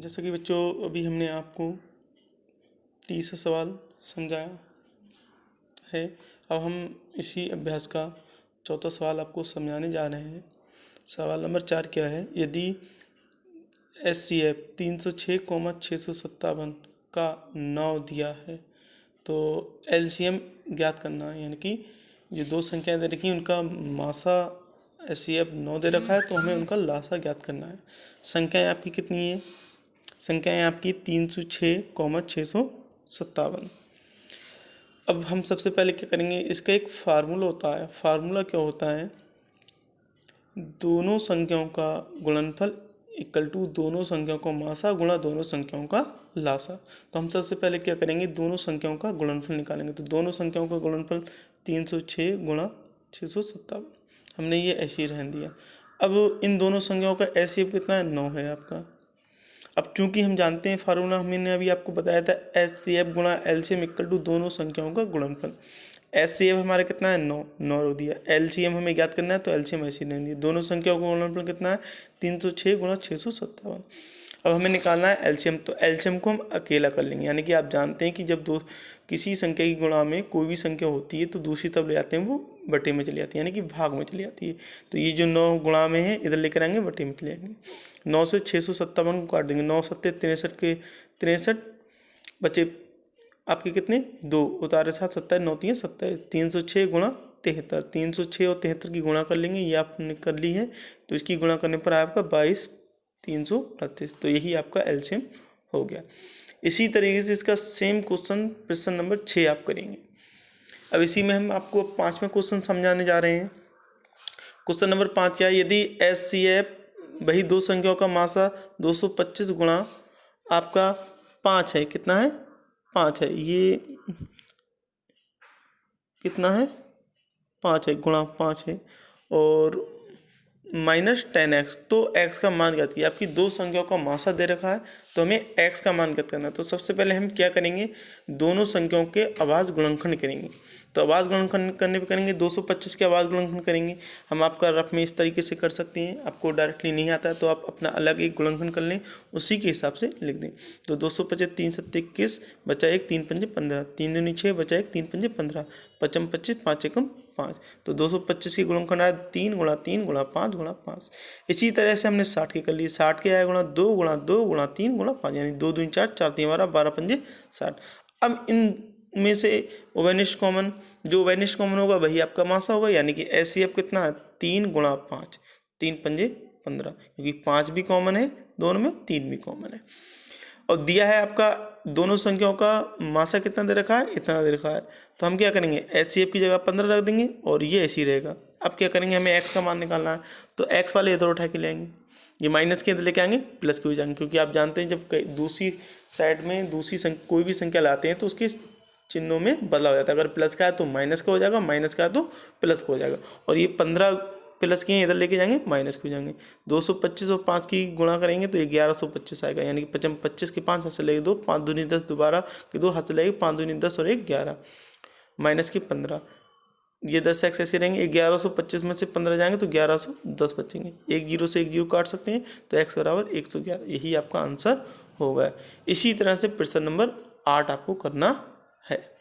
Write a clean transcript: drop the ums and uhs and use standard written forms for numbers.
जैसा कि बच्चों अभी हमने आपको 30 सवाल समझाया है। अब हम इसी अभ्यास का चौथा सवाल आपको समझाने जा रहे हैं। सवाल नंबर 4 क्या है? यदि HCF 306,657 का 9 दिया है तो LCM ज्ञात करना है, यानी कि जो दो संख्याएं दे रखी हैं उनका मासा HCF 9 दे रखा है तो हमें उनका लासा ज्ञात करना है। संख्याएं आपकी कितनी है? संख्याएं आपकी 306,657। अब हम सबसे पहले क्या करेंगे, इसका एक फार्मूला होता है। फार्मूला क्या होता है? दोनों संख्याओं का गुणनफल इक्वल टू दोनों संख्याओं का मासा गुणा दोनों संख्याओं का लासा। तो हम सबसे पहले क्या करेंगे, दोनों संख्याओं का गुणनफल निकालेंगे। तो दोनों संख्याओं का गुणनफल 306 गुणा 657, हमने ये ऐसे ही रहने दिया। अब इन दोनों संख्याओं का HCF कितना है? 9 है आपका। अब चूंकि हम जानते हैं फार्मूला, हमने अभी आपको बताया था HCF गुणा LCM इक्वल टू दोनों संख्याओं का गुणनफल। HCF हमारा कितना है? 9 रख दिया। LCM हमें ज्ञात करना है तो LCM ऐसे ही रहने दिया। दोनों संख्याओं का गुणनफल कितना है? 306 गुणा 657। अब हमें निकालना है LCM, तो LCM को हम अकेला कर लेंगे। यानी कि आप जानते हैं कि जब किसी संख्या की गुणा में कोई भी संख्या होती है तो दूसरी तरफ ले जाते हैं वो बटे में चली जाती है, यानी कि भाग में चली जाती है। तो ये जो 9 गुणा में है इधर लेकर आएंगे, बटे में चले जाएंगे। 9 से 657 को काट देंगे। 9 सत्ते 63 के 63 बचे आपके कितने? 2 उतारे 7 27 9 3 27। 306 गुणा 73, 306 और 73 की गुणा कर लेंगे, ये आपने कर ली है। तो इसकी गुणा करने पर आपका 22,338। तो यही आपका LCM हो गया। इसी तरीके से इसका सेम क्वेश्चन प्रश्न नंबर 6 आप करेंगे। अब इसी में हम आपको 5वां क्वेश्चन समझाने जा रहे हैं। क्वेश्चन नंबर 5 क्या है? यदि HCF वही दो संख्याओं का मासा 225 गुणा आपका 5 है। कितना है? 5 है। ये कितना है? 5 है, गुणा 5 है और -10x। तो x का मान ज्ञात किया। आपकी दो संख्याओं का मासा दे रखा है तो हमें x का मान ज्ञात करना है। तो सबसे पहले हम क्या करेंगे, दोनों संख्याओं के आवाज़ गुणनखंड करेंगे। तो आवाज़ गुणनखंड करने पे करेंगे 225 के आवाज़ गुणनखंड करेंगे। हम आपका रफ में इस तरीके से कर सकते हैं, आपको डायरेक्टली नहीं आता है तो आप अपना अलग एक गुणनखंड कर लें, उसी के हिसाब से लिख दें। तो 225 3 7 21 बचा 1 3 5 15, 3 दूनी 6 बचा 1 3 5 15, 55 25 5 1 5। तो 225 की गुणनखंड आया 3 गुणा 3 गुणा 5 गुणा 5। इसी तरह से हमने 60 के कर लिए। 60 के आया गुणा 2 गुणा 2 गुणा 3 गुणा 5, यानी 2 दूनी 4 4 3 12 12 5 60। अब इन में से ओवेनिस्ट कॉमन, जो ओवेनिस्ट कॉमन होगा वही आपका मासा होगा, यानी कि HCF कितना है? 3 गुणा 5, 3 5 15, क्योंकि 5 भी कॉमन है दोनों में, 3 भी कॉमन है। और दिया है आपका दोनों संख्याओं का मासा कितना दे रखा है? इतना दे रखा है। तो हम क्या करेंगे, HCF की जगह 15 रख देंगे और ये ऐसे ही रहेगा। अब क्या करेंगे, हमें x का मान निकालना है। तो x वाले इधर उठा के ले आएंगे, ये माइनस के इधर लेके आएंगे, प्लस के हो जाएंगे। क्योंकि आप जानते हैं जब दूसरी साइड में कोई भी संख्या लाते हैं तो उसके चिन्हों में बदलाव हो जाता है। अगर प्लस का है तो माइनस का हो जाएगा, माइनस का है तो प्लस का हो जाएगा। और ये 15 प्लस के इधर लेके जाएंगे, माइनस के हो जाएंगे। 225 और 5 की गुणा करेंगे तो 1125 आएगा, यानी कि 25 के 5 हाथ से लेके 2, 5 दूनी 10, दोबारा के 2 हाथ से लेके 5 दूनी 10 और 1 11, माइनस के 15। ये 10x ऐसे रहेंगे। 1125 में से 15 जाएंगे तो 1110 बचेंगे। 1 0 से 1 0 काट सकते हैं तो x बराबर 111। यही आपका आंसर होगा। इसी तरह से प्रश्न नंबर 8 आपको करना है।